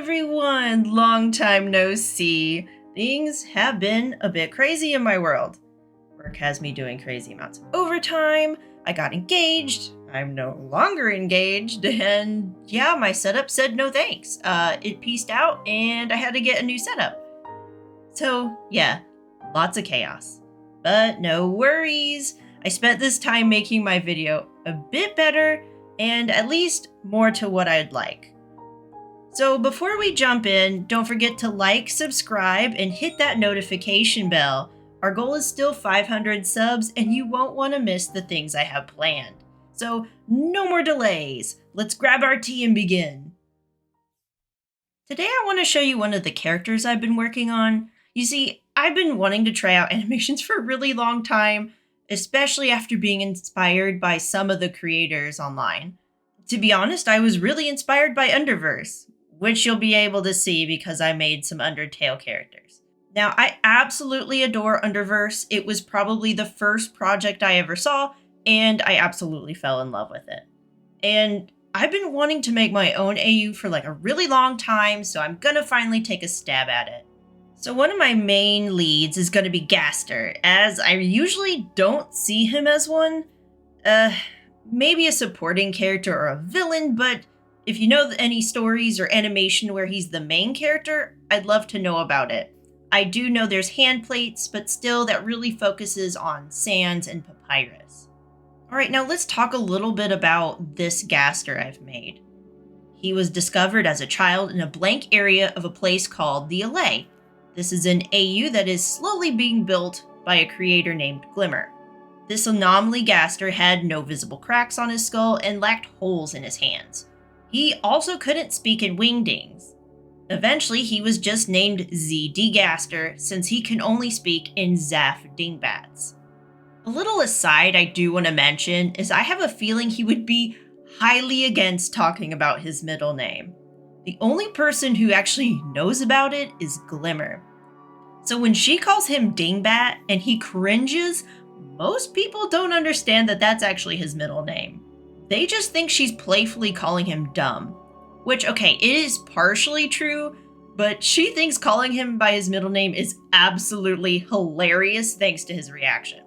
everyone! Long time no see. Things have been a bit crazy in my world. Work has me doing crazy amounts of overtime. I got engaged. I'm no longer engaged. And yeah, my setup said no thanks. It pieced out and I had to get a new setup. So yeah, lots of chaos. But no worries. I spent this time making my video a bit better and at least more to what I'd like. So before we jump in, don't forget to like, subscribe, and hit that notification bell. Our goal is still 500 subs, and you won't want to miss the things I have planned. So no more delays. Let's grab our tea and begin. Today I want to show you one of the characters I've been working on. You see, I've been wanting to try out animations for a really long time, especially after being inspired by some of the creators online. To be honest, I was really inspired by Underverse, which you'll be able to see because I made some Undertale characters. Now, I absolutely adore Underverse. It was probably the first project I ever saw, and I absolutely fell in love with it. And I've been wanting to make my own AU for like a really long time, so I'm gonna finally take a stab at it. So one of my main leads is gonna be Gaster, as I usually don't see him as one. Maybe a supporting character or a villain, but if you know any stories or animation where he's the main character, I'd love to know about it. I do know there's hand plates, but still that really focuses on sands and papyrus. Alright, now let's talk a little bit about this Gaster I've made. He was discovered as a child in a blank area of a place called the Allay. This is an AU that is slowly being built by a creator named Glimmer. This anomaly Gaster had no visible cracks on his skull and lacked holes in his hands. He also couldn't speak in wingdings. Eventually, he was just named X-Gaster since he can only speak in Zaf dingbats. A little aside I do want to mention is I have a feeling he would be highly against talking about his middle name. The only person who actually knows about it is Glimmer. So when she calls him Dingbat and he cringes, most people don't understand that that's actually his middle name. They just think she's playfully calling him dumb. Which, okay, it is partially true, but she thinks calling him by his middle name is absolutely hilarious thanks to his reaction.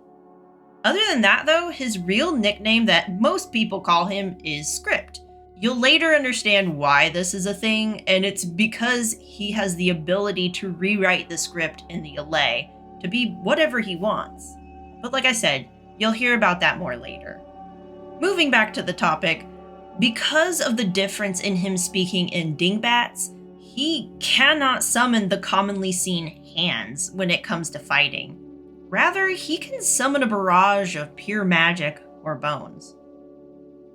Other than that though, his real nickname that most people call him is Script. You'll later understand why this is a thing, and it's because he has the ability to rewrite the script in the Allay to be whatever he wants. But like I said, you'll hear about that more later. Moving back to the topic, because of the difference in him speaking in dingbats, he cannot summon the commonly seen hands when it comes to fighting. Rather, he can summon a barrage of pure magic or bones.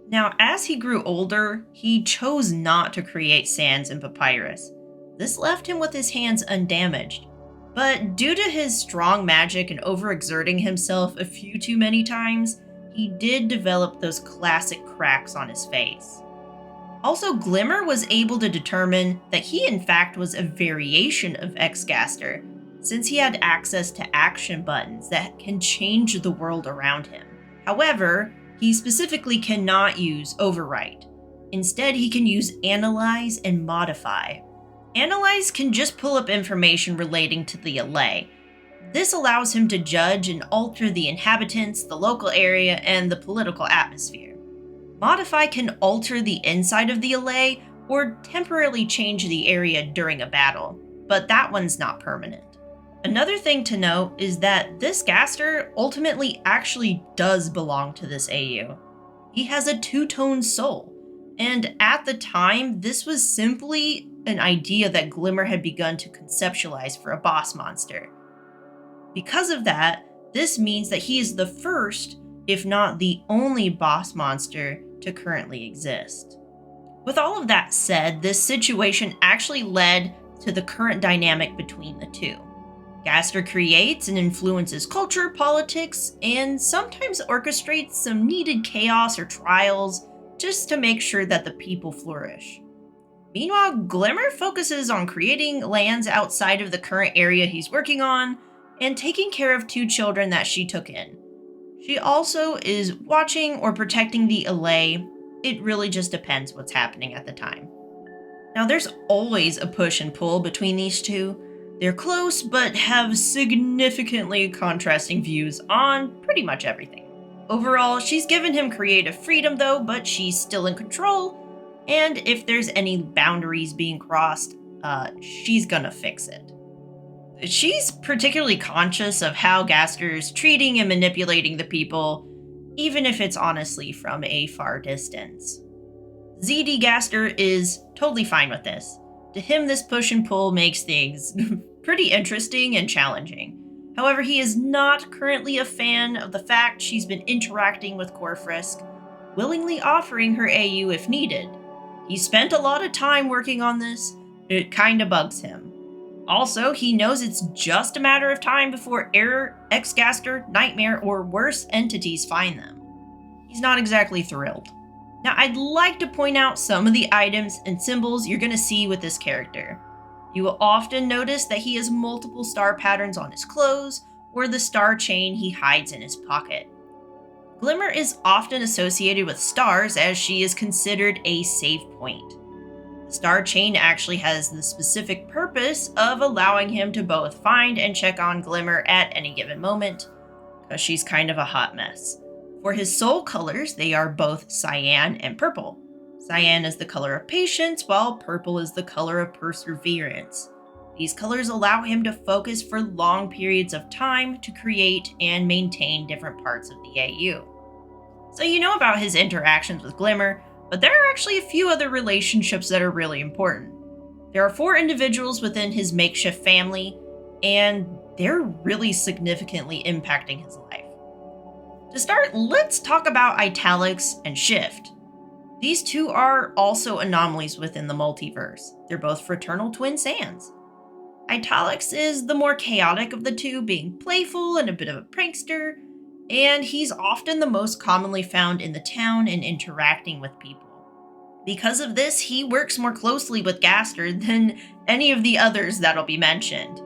Now, as he grew older, he chose not to create sands and papyrus. This left him with his hands undamaged. But due to his strong magic and overexerting himself a few too many times, he did develop those classic cracks on his face. Also, Glimmer was able to determine that he in fact was a variation of X-Gaster, since he had access to action buttons that can change the world around him. However, he specifically cannot use Overwrite. Instead, he can use Analyze and Modify. Analyze can just pull up information relating to the Allay. This allows him to judge and alter the inhabitants, the local area, and the political atmosphere. Modify can alter the inside of the Allay or temporarily change the area during a battle, but that one's not permanent. Another thing to note is that this Gaster ultimately actually does belong to this AU. He has a two-tone soul, and at the time, this was simply an idea that Glimmer had begun to conceptualize for a boss monster. Because of that, this means that he is the first, if not the only boss monster to currently exist. With all of that said, this situation actually led to the current dynamic between the two. Gaster creates and influences culture, politics, and sometimes orchestrates some needed chaos or trials just to make sure that the people flourish. Meanwhile, Glimmer focuses on creating lands outside of the current area he's working on, and taking care of two children that she took in. She also is watching or protecting the Allay. It really just depends what's happening at the time. Now, there's always a push and pull between these two. They're close, but have significantly contrasting views on pretty much everything. Overall, she's given him creative freedom though, but she's still in control, and if there's any boundaries being crossed, she's gonna fix it. She's particularly conscious of how Gaster's treating and manipulating the people, even if it's honestly from a far distance. X-Gaster is totally fine with this. To him, this push and pull makes things pretty interesting and challenging. However, he is not currently a fan of the fact she's been interacting with Corfrisk, willingly offering her AU if needed. He spent a lot of time working on this. It kinda bugs him. Also, he knows it's just a matter of time before Error, X-Gaster, Nightmare, or worse entities find them. He's not exactly thrilled. Now, I'd like to point out some of the items and symbols you're going to see with this character. You will often notice that he has multiple star patterns on his clothes, or the star chain he hides in his pocket. Glimmer is often associated with stars as she is considered a safe point. The star chain actually has the specific purpose of allowing him to both find and check on Glimmer at any given moment, because she's kind of a hot mess. For his soul colors, they are both cyan and purple. Cyan is the color of patience, while purple is the color of perseverance. These colors allow him to focus for long periods of time to create and maintain different parts of the AU. So you know about his interactions with Glimmer, but there are actually a few other relationships that are really important. There are 4 individuals within his makeshift family, and they're really significantly impacting his life. To start, let's talk about Italics and Shift. These two are also anomalies within the multiverse. They're both fraternal twin Sans. Italics is the more chaotic of the two, being playful and a bit of a prankster, and he's often the most commonly found in the town and interacting with people. Because of this, he works more closely with Gaster than any of the others that'll be mentioned.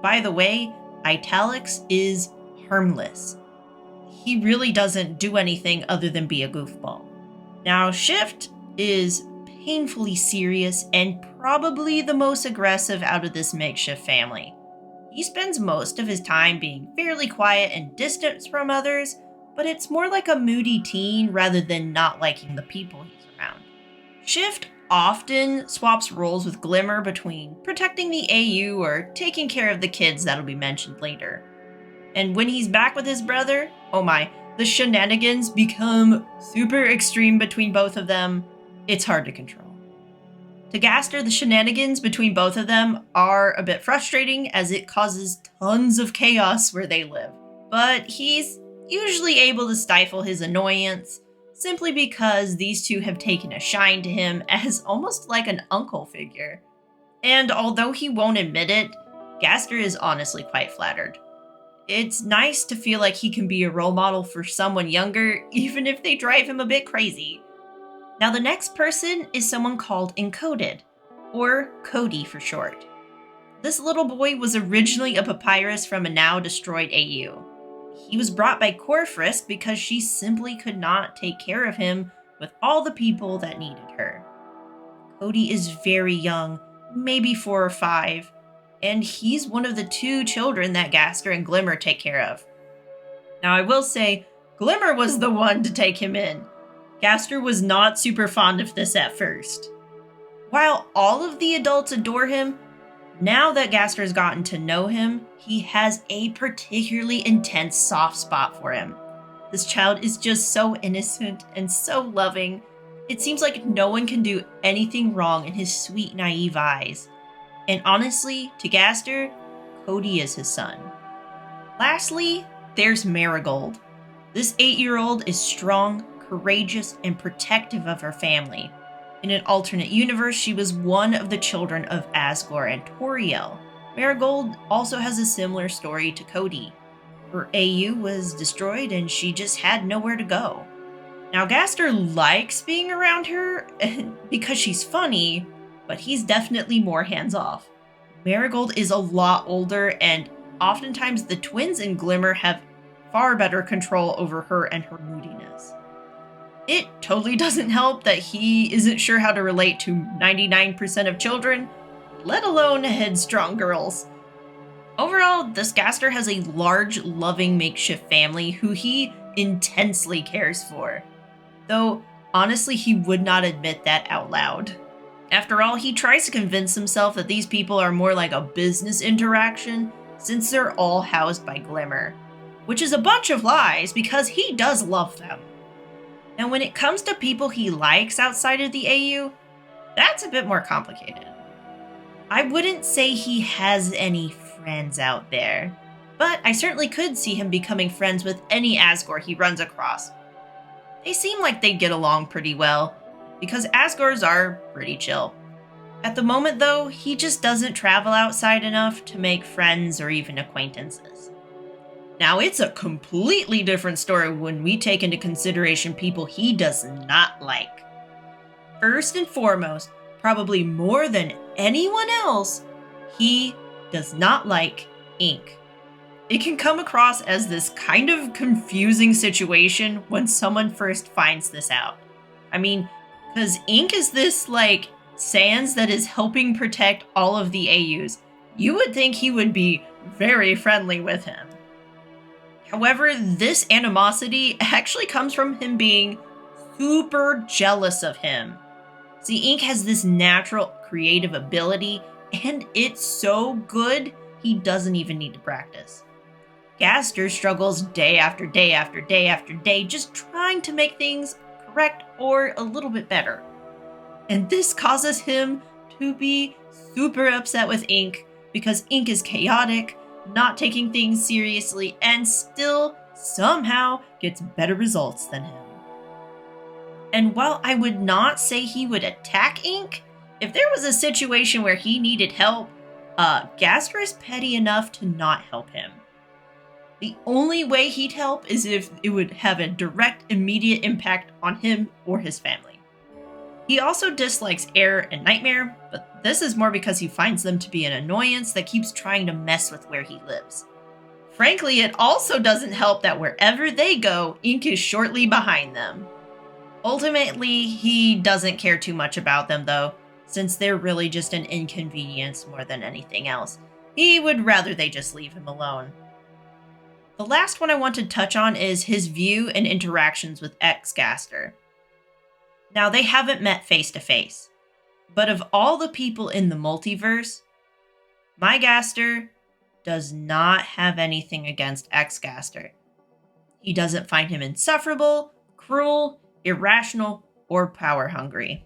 By the way, Italics is harmless. He really doesn't do anything other than be a goofball. Now, Shift is painfully serious and probably the most aggressive out of this makeshift family. He spends most of his time being fairly quiet and distant from others, but it's more like a moody teen rather than not liking the people he's around. Shift often swaps roles with Glimmer between protecting the AU or taking care of the kids that'll be mentioned later. And when he's back with his brother, oh my, the shenanigans become super extreme between both of them. It's hard to control. To Gaster, the shenanigans between both of them are a bit frustrating as it causes tons of chaos where they live. But he's usually able to stifle his annoyance simply because these two have taken a shine to him as almost like an uncle figure. And although he won't admit it, Gaster is honestly quite flattered. It's nice to feel like he can be a role model for someone younger, even if they drive him a bit crazy. Now, the next person is someone called Encoded, or Cody for short. This little boy was originally a papyrus from a now destroyed AU. He was brought by Corfrisk because she simply could not take care of him with all the people that needed her. Cody is very young, maybe 4 or 5, and he's one of the 2 children that Gaster and Glimmer take care of. Now, I will say, Glimmer was the one to take him in. Gaster was not super fond of this at first. While all of the adults adore him, now that Gaster's gotten to know him, he has a particularly intense soft spot for him. This child is just so innocent and so loving. It seems like no one can do anything wrong in his sweet, naive eyes. And honestly, to Gaster, Cody is his son. Lastly, there's Marigold. This 8-year-old is strong, courageous, and protective of her family. In an alternate universe, she was one of the children of Asgore and Toriel. Marigold also has a similar story to Cody. Her AU was destroyed and she just had nowhere to go. Now, Gaster likes being around her because she's funny, but he's definitely more hands-off. Marigold is a lot older, and oftentimes the twins in Glimmer have far better control over her and her moodiness. It totally doesn't help that he isn't sure how to relate to 99% of children, let alone headstrong girls. Overall, this Gaster has a large, loving makeshift family who he intensely cares for. Though, honestly, he would not admit that out loud. After all, he tries to convince himself that these people are more like a business interaction since they're all housed by Glimmer, which is a bunch of lies because he does love them. Now, when it comes to people he likes outside of the AU, that's a bit more complicated. I wouldn't say he has any friends out there, but I certainly could see him becoming friends with any Asgore he runs across. They seem like they'd get along pretty well, because Asgores are pretty chill. At the moment, though, he just doesn't travel outside enough to make friends or even acquaintances. Now, it's a completely different story when we take into consideration people he does not like. First and foremost, probably more than anyone else, he does not like ink. It can come across as this kind of confusing situation when someone first finds this out. I mean, because ink is this, sans that is helping protect all of the AUs. You would think he would be very friendly with him. However, this animosity actually comes from him being super jealous of him. See, Ink has this natural creative ability, and it's so good, he doesn't even need to practice. Gaster struggles day after day after day after day, just trying to make things correct or a little bit better. And this causes him to be super upset with Ink, because Ink is chaotic, not taking things seriously, and still somehow gets better results than him. And while I would not say he would attack Ink, if there was a situation where he needed help, Gaster is petty enough to not help him. The only way he'd help is if it would have a direct, immediate impact on him or his family. He also dislikes Air and Nightmare, but this is more because he finds them to be an annoyance that keeps trying to mess with where he lives. Frankly, it also doesn't help that wherever they go, Ink is shortly behind them. Ultimately, he doesn't care too much about them though, since they're really just an inconvenience more than anything else. He would rather they just leave him alone. The last one I want to touch on is his view and interactions with X-Gaster. Now, they haven't met face to face, but of all the people in the multiverse, my Gaster does not have anything against X-Gaster. He doesn't find him insufferable, cruel, irrational, or power hungry.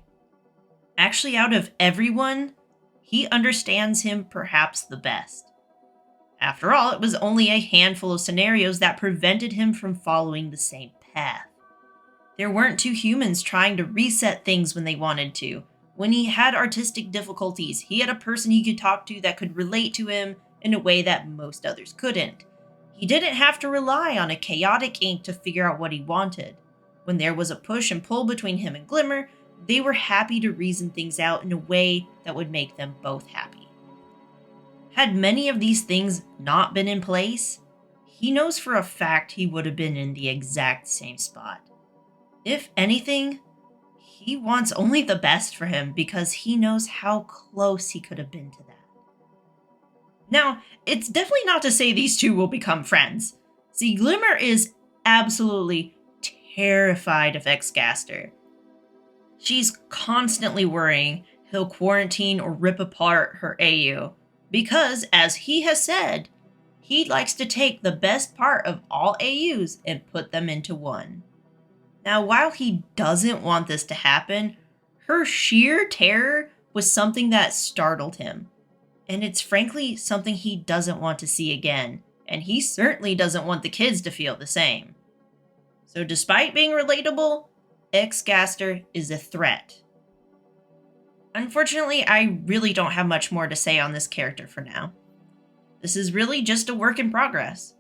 Actually, out of everyone, he understands him perhaps the best. After all, it was only a handful of scenarios that prevented him from following the same path. There weren't two humans trying to reset things when they wanted to. When he had artistic difficulties, he had a person he could talk to that could relate to him in a way that most others couldn't. He didn't have to rely on a chaotic Ink to figure out what he wanted. When there was a push and pull between him and Glimmer, they were happy to reason things out in a way that would make them both happy. Had many of these things not been in place, he knows for a fact he would have been in the exact same spot. If anything, he wants only the best for him because he knows how close he could have been to that. Now, it's definitely not to say these two will become friends. See, Glimmer is absolutely terrified of X-Gaster. She's constantly worrying he'll quarantine or rip apart her AU because, as he has said, he likes to take the best part of all AUs and put them into one. Now, while he doesn't want this to happen, her sheer terror was something that startled him. And it's frankly something he doesn't want to see again, and he certainly doesn't want the kids to feel the same. So despite being relatable, X-Gaster is a threat. Unfortunately, I really don't have much more to say on this character for now. This is really just a work in progress.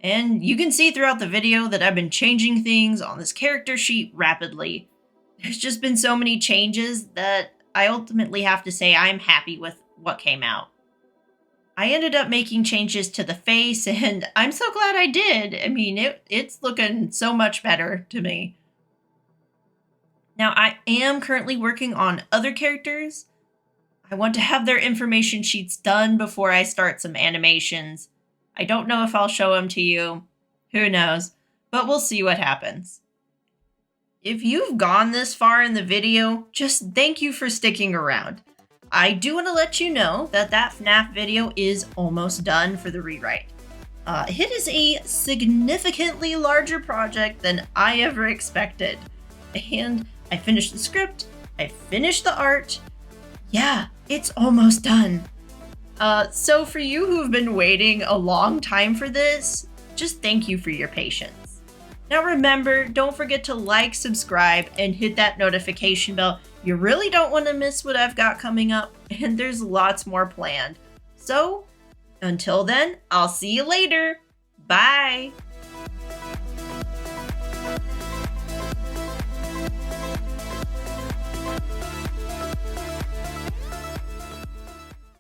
And you can see throughout the video that I've been changing things on this character sheet rapidly. There's just been so many changes that I ultimately have to say I'm happy with what came out. I ended up making changes to the face, and I'm so glad I did. I mean, it's looking so much better to me. Now, I am currently working on other characters. I want to have their information sheets done before I start some animations. I don't know if I'll show them to you. Who knows? But we'll see what happens. If you've gone this far in the video, just thank you for sticking around. I do want to let you know that FNAF video is almost done for the rewrite. It is a significantly larger project than I ever expected. And I finished the script, I finished the art. Yeah, it's almost done. So for you who've been waiting a long time for this, just thank you for your patience. Now remember, don't forget to like, subscribe, and hit that notification bell. You really don't want to miss what I've got coming up, and there's lots more planned. So, until then, I'll see you later. Bye!